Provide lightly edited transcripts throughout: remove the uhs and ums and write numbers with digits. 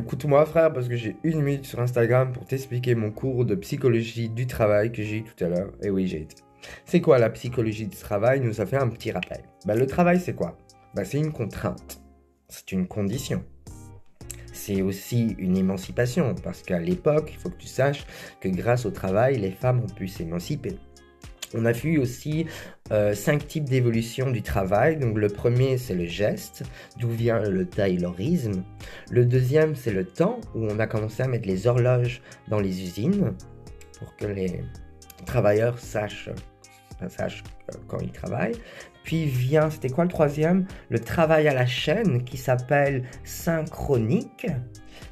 écoute-moi frère, parce que j'ai 1 minute sur Instagram pour t'expliquer mon cours de psychologie du travail que j'ai eu tout à l'heure. Et oui, j'ai été. C'est quoi la psychologie du travail? Nous a fait un petit rappel. Le travail, c'est quoi? C'est une contrainte. C'est une condition. C'est aussi une émancipation, parce qu'à l'époque, il faut que tu saches que grâce au travail, les femmes ont pu s'émanciper. On a vu aussi 5 types d'évolution du travail. Donc le premier, c'est le geste, d'où vient le taylorisme. Le deuxième, c'est le temps, où on a commencé à mettre les horloges dans les usines pour que les travailleurs sachent quand ils travaillent. Puis vient, c'était quoi le troisième? Le travail à la chaîne qui s'appelle synchronique.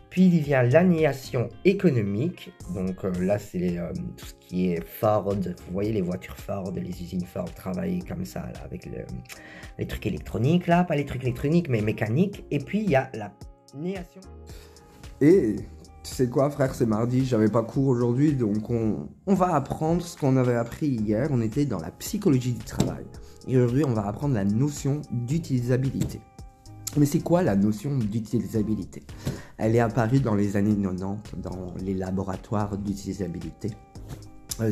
Puis il vient l'annihilation économique, donc là c'est tout ce qui est Ford, vous voyez les voitures Ford, les usines Ford travaillent comme ça là, avec les trucs électroniques là, pas les trucs électroniques mais mécaniques, et puis il y a l'annihilation. Et tu sais quoi frère, c'est mardi, j'avais pas cours aujourd'hui, donc on va apprendre ce qu'on avait appris hier, on était dans la psychologie du travail. Et aujourd'hui on va apprendre la notion d'utilisabilité. Mais c'est quoi la notion d'utilisabilité? Elle est apparue dans les années 90 dans les laboratoires d'utilisabilité.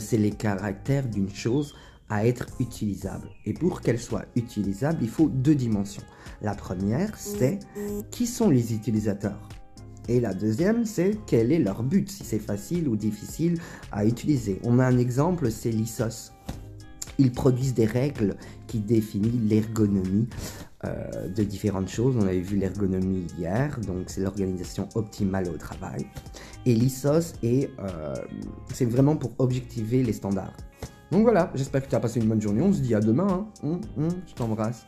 C'est les caractères d'une chose à être utilisable. Et pour qu'elle soit utilisable, il faut 2 dimensions. La première, c'est qui sont les utilisateurs? Et la deuxième, c'est quel est leur but, si c'est facile ou difficile à utiliser. On a un exemple, c'est l'ISOS. Ils produisent des règles qui définissent l'ergonomie de différentes choses. On avait vu l'ergonomie hier, donc c'est l'organisation optimale au travail. Et l'ISOS, c'est vraiment pour objectiver les standards. Donc voilà, j'espère que tu as passé une bonne journée. On se dit à demain. Je t'embrasse.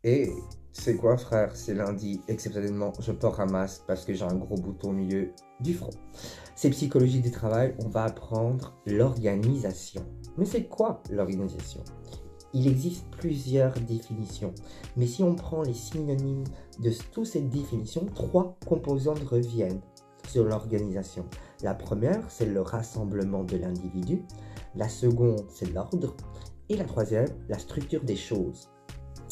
Et tu sais quoi frère, c'est lundi, exceptionnellement je porte un masque parce que j'ai un gros bouton au milieu du front. C'est psychologie du travail, on va apprendre l'organisation. Mais c'est quoi l'organisation? Il existe plusieurs définitions, mais si on prend les synonymes de toutes ces définitions, 3 composantes reviennent sur l'organisation. La première, c'est le rassemblement de l'individu. La seconde, c'est l'ordre. Et la troisième, la structure des choses.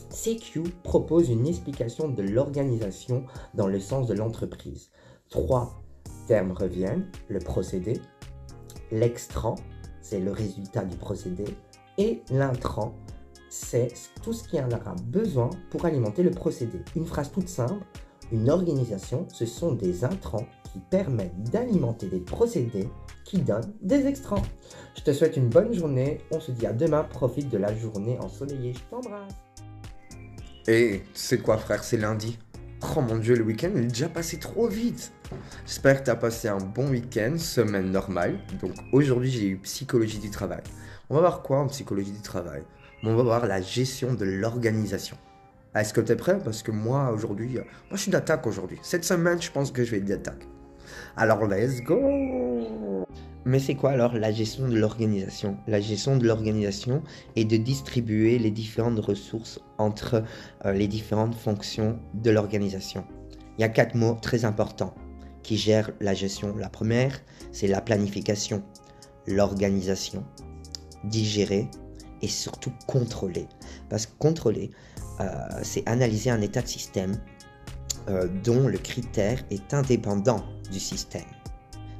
CQ propose une explication de l'organisation dans le sens de l'entreprise. 3 termes reviennent, le procédé, l'extrant, c'est le résultat du procédé, et l'intrant, c'est tout ce qui en aura besoin pour alimenter le procédé. Une phrase toute simple, une organisation, ce sont des intrants qui permettent d'alimenter des procédés qui donnent des extrants. Je te souhaite une bonne journée, on se dit à demain, profite de la journée ensoleillée, je t'embrasse. Et tu sais quoi frère, c'est lundi. Oh mon dieu, le week-end est déjà passé trop vite. J'espère que tu as passé un bon week-end, semaine normale. Donc aujourd'hui j'ai eu psychologie du travail. On va voir quoi en psychologie du travail? On va voir la gestion de l'organisation. Est-ce que tu es prêt? Parce que moi aujourd'hui, je suis d'attaque aujourd'hui. Cette semaine je pense que je vais être d'attaque. Alors let's go! Mais c'est quoi alors la gestion de l'organisation? La gestion de l'organisation est de distribuer les différentes ressources entre les différentes fonctions de l'organisation. Il y a 4 mots très importants qui gèrent la gestion. La première, c'est la planification, l'organisation, digérer et surtout contrôler. Parce que contrôler, c'est analyser un état de système dont le critère est indépendant du système.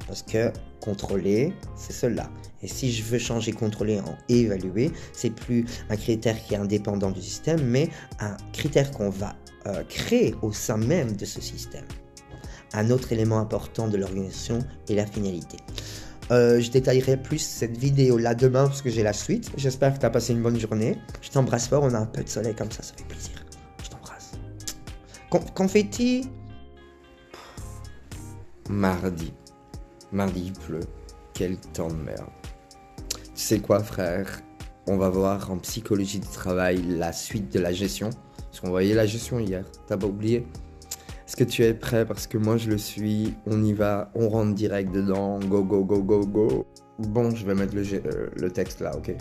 Parce que contrôler, c'est cela. Et si je veux changer contrôler en évaluer, c'est plus un critère qui est indépendant du système, mais un critère qu'on va créer au sein même de ce système. Un autre élément important de l'organisation est la finalité. Je détaillerai plus cette vidéo là demain parce que j'ai la suite. J'espère que tu as passé une bonne journée. Je t'embrasse fort, on a un peu de soleil comme ça fait plaisir. Je t'embrasse. Confetti. Mardi, il pleut. Quel temps de merde. Tu sais quoi frère, on va voir en psychologie du travail la suite de la gestion. Parce qu'on voyait la gestion hier, t'as pas oublié? Est-ce que tu es prêt? Parce que moi je le suis, on y va, on rentre direct dedans, go go go go go. Bon, je vais mettre le texte là, ok.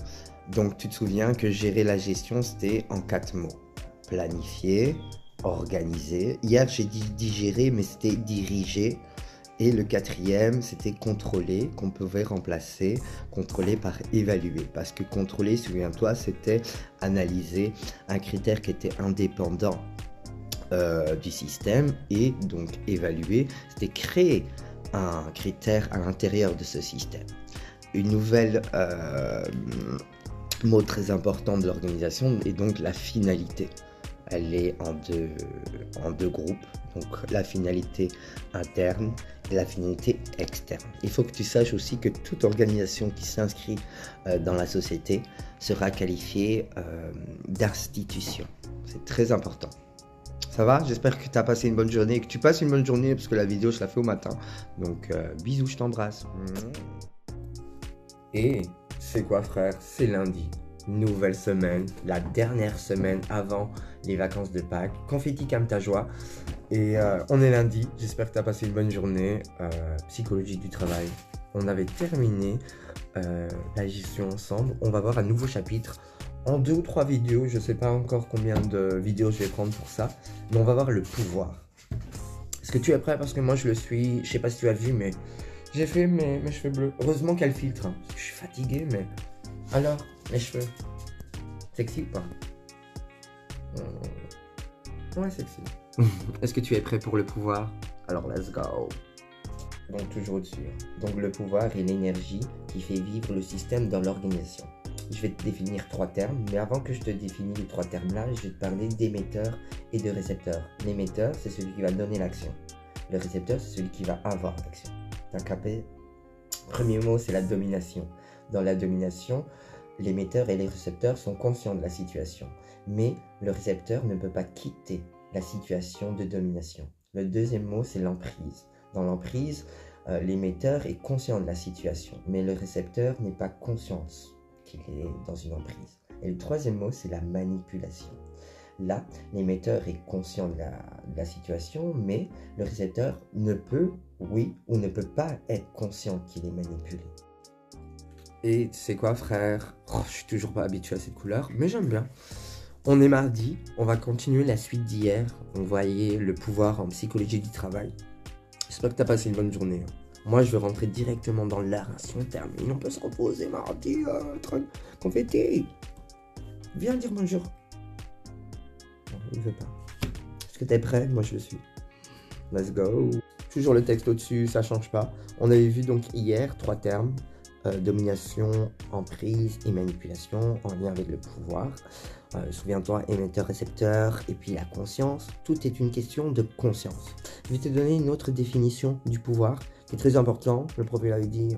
Donc tu te souviens que gérer la gestion c'était en 4 mots. Planifier, organiser. Hier j'ai dit digérer mais c'était diriger. Et le 4e, c'était contrôler, qu'on pouvait remplacer, contrôler par évaluer. Parce que contrôler, souviens-toi, c'était analyser un critère qui était indépendant du système et donc évaluer, c'était créer un critère à l'intérieur de ce système. Une nouvelle mot très important de l'organisation est donc la finalité. Elle est en deux groupes, donc la finalité interne et la finalité externe. Il faut que tu saches aussi que toute organisation qui s'inscrit dans la société sera qualifiée d'institution. C'est très important. Ça va? J'espère que tu as passé une bonne journée et que tu passes une bonne journée parce que la vidéo je la fais au matin. Donc bisous, je t'embrasse. Et c'est quoi frère? C'est lundi. Nouvelle semaine, la dernière semaine avant les vacances de Pâques. Confetti calme ta joie. Et on est lundi, j'espère que tu as passé une bonne journée. Psychologie du travail. On avait terminé la gestion ensemble. On va voir un nouveau chapitre en 2 ou 3 vidéos. Je ne sais pas encore combien de vidéos je vais prendre pour ça. Mais on va voir le pouvoir. Est-ce que tu es prêt? Parce que moi je le suis. Je sais pas si tu as vu, mais j'ai fait mes cheveux bleus. Heureusement qu'elle filtre. Hein, parce que je suis fatigué, mais... Alors, mes cheveux, sexy ou pas? Ouais, sexy. Est-ce que tu es prêt pour le pouvoir? Alors, let's go. Donc, toujours au-dessus. Donc, le pouvoir est l'énergie qui fait vivre le système dans l'organisation. Je vais te définir 3 termes, mais avant que je te définisse les 3 termes-là, je vais te parler d'émetteur et de récepteur. L'émetteur, c'est celui qui va donner l'action. Le récepteur, c'est celui qui va avoir l'action. T'as capé? Premier mot, c'est la domination. Dans la domination, l'émetteur et les récepteurs sont conscients de la situation, mais le récepteur ne peut pas quitter la situation de domination. Le deuxième mot, c'est l'emprise. Dans l'emprise, l'émetteur est conscient de la situation, mais le récepteur n'est pas conscient qu'il est dans une emprise. Et le troisième mot, c'est la manipulation. Là, l'émetteur est conscient de la situation, mais le récepteur ne peut, oui, ou ne peut pas être conscient qu'il est manipulé. Et tu sais quoi frère, je suis toujours pas habitué à cette couleur, mais j'aime bien. On est mardi, on va continuer la suite d'hier. On voyait le pouvoir en psychologie du travail. J'espère que tu as passé une bonne journée. Moi je vais rentrer directement dans l'art, si on termine. On peut se reposer mardi, confetti. Viens dire bonjour. Non, il veut pas. Est-ce que tu es prêt? Moi je le suis. Let's go. Toujours le texte au-dessus, ça change pas. On avait vu donc hier 3 termes. Domination, emprise et manipulation en lien avec le pouvoir. Souviens-toi, émetteur, récepteur et puis la conscience. Tout est une question de conscience. Je vais te donner une autre définition du pouvoir qui est très important. Le prof avait dit,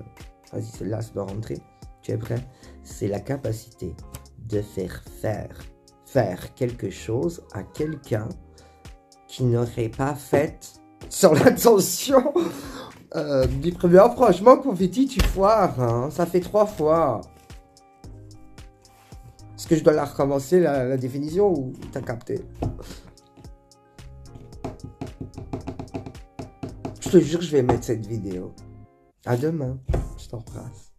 vas-y celle-là, ça doit rentrer. Tu es prêt? C'est la capacité de faire quelque chose à quelqu'un qui n'aurait pas fait sans l'intention du premier. Franchement, confetti, tu foires, hein. Ça fait 3 fois. Est-ce que je dois la recommencer, la définition, ou t'as capté? Je te jure, je vais mettre cette vidéo. À demain. Je t'embrasse.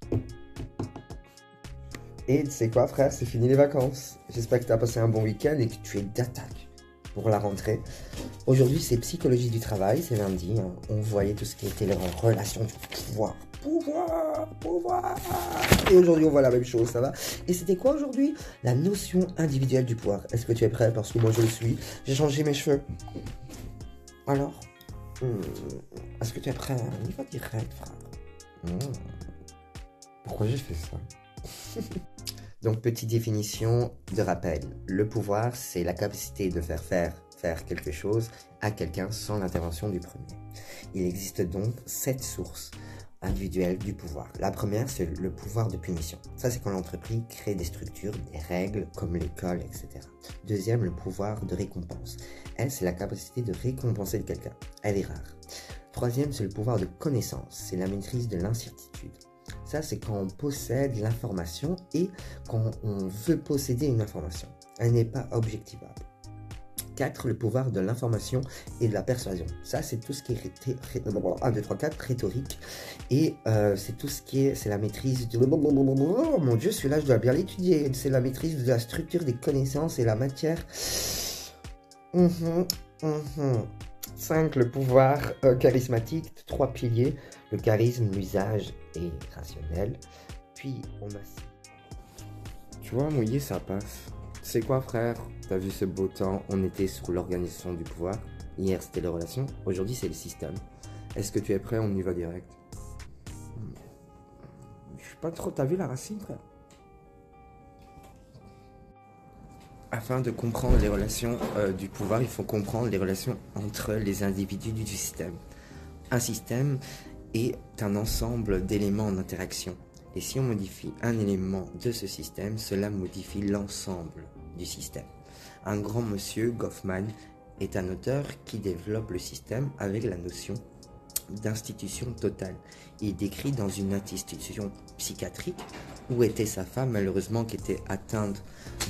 Et tu sais quoi, frère, c'est fini les vacances. J'espère que tu as passé un bon week-end et que tu es d'attaque pour la rentrée. Aujourd'hui, c'est psychologie du travail, c'est lundi. Hein. On voyait tout ce qui était les relations du pouvoir. Et aujourd'hui, on voit la même chose, ça va? Et c'était quoi aujourd'hui? La notion individuelle du pouvoir. Est-ce que tu es prêt? Parce que moi, je le suis. J'ai changé mes cheveux. Alors, est-ce que tu es prêt? On y va direct, frère. Pourquoi j'ai fait ça? Donc, petite définition de rappel. Le pouvoir, c'est la capacité de faire quelque chose à quelqu'un sans l'intervention du premier. Il existe donc 7 sources individuelles du pouvoir. La première, c'est le pouvoir de punition. Ça, c'est quand l'entreprise crée des structures, des règles, comme l'école, etc. Deuxième, le pouvoir de récompense. Elle, c'est la capacité de récompenser quelqu'un. Elle est rare. Troisième, c'est le pouvoir de connaissance. C'est la maîtrise de l'incertitude. Ça, c'est quand on possède l'information et quand on veut posséder une information. Elle n'est pas objectivable. 4, le pouvoir de l'information et de la persuasion. Ça, c'est tout ce qui est 1, 2, 3, 4, rhétorique. Et c'est tout ce qui est, c'est la maîtrise de... Oh mon Dieu, celui-là, je dois bien l'étudier. C'est la maîtrise de la structure des connaissances et la matière. 5, le pouvoir charismatique. 3 piliers. Le charisme, l'usage et rationnel. Puis, on a... Tu vois, mouillé, ça passe. C'est quoi frère? T'as vu ce beau temps? On était sur l'organisation du pouvoir. Hier c'était les relations, aujourd'hui c'est le système. Est-ce que tu es prêt? On y va direct. Je suis pas trop... T'as vu la racine frère? Afin de comprendre les relations du pouvoir, il faut comprendre les relations entre les individus du système. Un système est un ensemble d'éléments en interaction. Et si on modifie un élément de ce système, cela modifie l'ensemble du système. Un grand monsieur, Goffman, est un auteur qui développe le système avec la notion d'institution totale. Il décrit dans une institution psychiatrique où était sa femme, malheureusement, qui était atteinte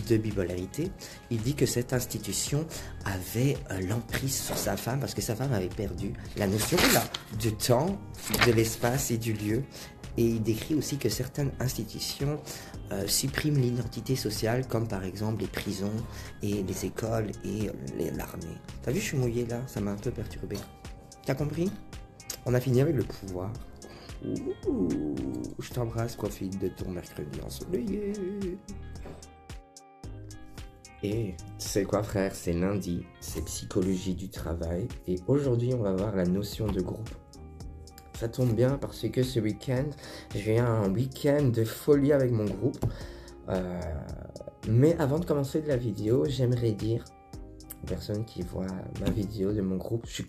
de bipolarité. Il dit que cette institution avait l'emprise sur sa femme parce que sa femme avait perdu la notion du temps, de l'espace et du lieu. Et il décrit aussi que certaines institutions suppriment l'identité sociale, comme par exemple les prisons et les écoles et l'armée. T'as vu, je suis mouillé là, ça m'a un peu perturbé. T'as compris? On a fini avec le pouvoir. Ouh, je t'embrasse, profite de ton mercredi ensoleillé. Et tu sais quoi frère, c'est lundi, c'est psychologie du travail. Et aujourd'hui on va voir la notion de groupe. Ça tombe bien parce que ce week-end, j'ai un week-end de folie avec mon groupe. Mais avant de commencer la vidéo, j'aimerais dire aux personnes qui voient ma vidéo de mon groupe, je suis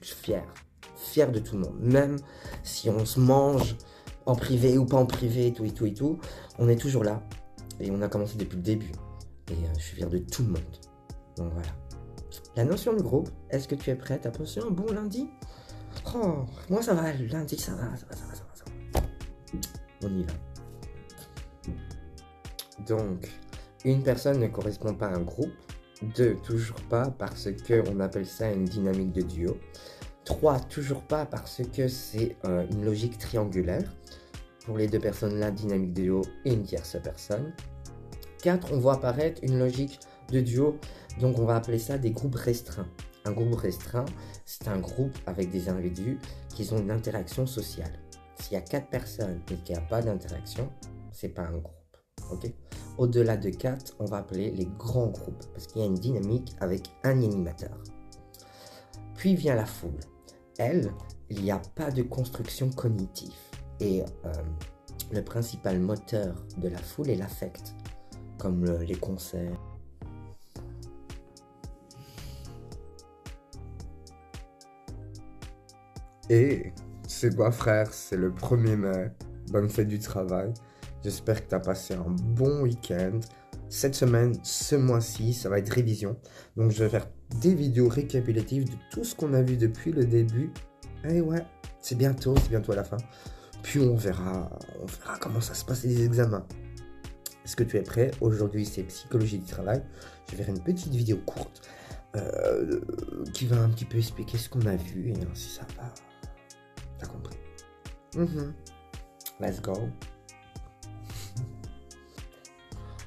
fier de tout le monde. Même si on se mange en privé ou pas en privé, et tout, on est toujours là. Et on a commencé depuis le début. Et je suis fier de tout le monde. Donc voilà. La notion de groupe, est-ce que tu es prête à passer un bon lundi? Oh, moi ça va, lundi ça va. On y va. Donc, une personne ne correspond pas à un groupe. 2, toujours pas parce qu'on appelle ça une dynamique de duo. 3, toujours pas parce que c'est une logique triangulaire. Pour les deux personnes là, dynamique de duo et une tierce personne. 4, on voit apparaître une logique de duo, donc on va appeler ça des groupes restreints. Un groupe restreint, c'est un groupe avec des individus qui ont une interaction sociale. S'il y a 4 personnes et qu'il n'y a pas d'interaction, c'est pas un groupe. Okay? Au-delà de 4, on va appeler les grands groupes parce qu'il y a une dynamique avec un animateur. Puis vient la foule. Elle, il n'y a pas de construction cognitive. Et le principal moteur de la foule est l'affect, comme les concerts. Et c'est quoi frère, c'est le 1er mai, bonne fête du travail. J'espère que tu as passé un bon week-end. Cette semaine, ce mois-ci, ça va être révision. Donc je vais faire des vidéos récapitulatives de tout ce qu'on a vu depuis le début. Et ouais, c'est bientôt à la fin. Puis on verra comment ça se passe les examens. Est-ce que tu es prêt? Aujourd'hui, c'est psychologie du travail. Je vais faire une petite vidéo courte qui va un petit peu expliquer ce qu'on a vu et si ça va. T'as compris? Let's go.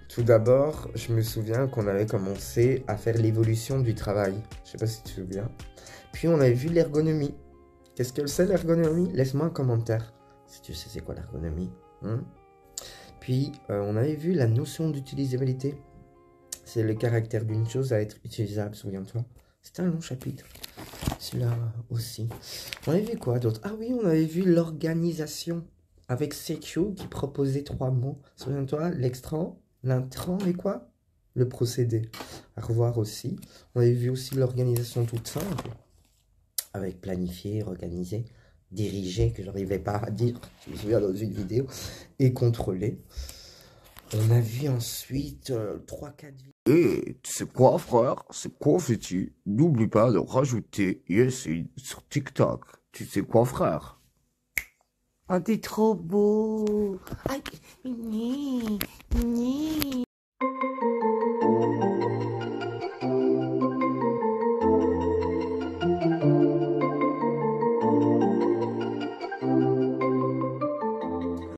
Tout d'abord, je me souviens qu'on avait commencé à faire l'évolution du travail. Je sais pas si tu te souviens. Puis on avait vu l'ergonomie. Qu'est-ce que c'est l'ergonomie? Laisse-moi un commentaire si tu sais c'est quoi l'ergonomie. Puis on avait vu la notion d'utilisabilité. C'est le caractère d'une chose à être utilisable, souviens-toi. C'était un long chapitre. Celui-là aussi. On avait vu quoi d'autre? Ah oui, on avait vu l'organisation. Avec CQ qui proposait 3 mots. Souviens-toi, l'extrant, l'intrant et quoi? Le procédé. À revoir aussi. On avait vu aussi l'organisation toute simple. Avec planifier, organiser, diriger, que j'arrivais pas à dire, je me souviens dans une vidéo, et contrôler. On a vu ensuite 3-4 vidéos. Et tu sais quoi frère, c'est confetti. N'oublie pas de rajouter Yesine sur TikTok. Tu sais quoi frère? Oh, t'es trop beau. Aïe,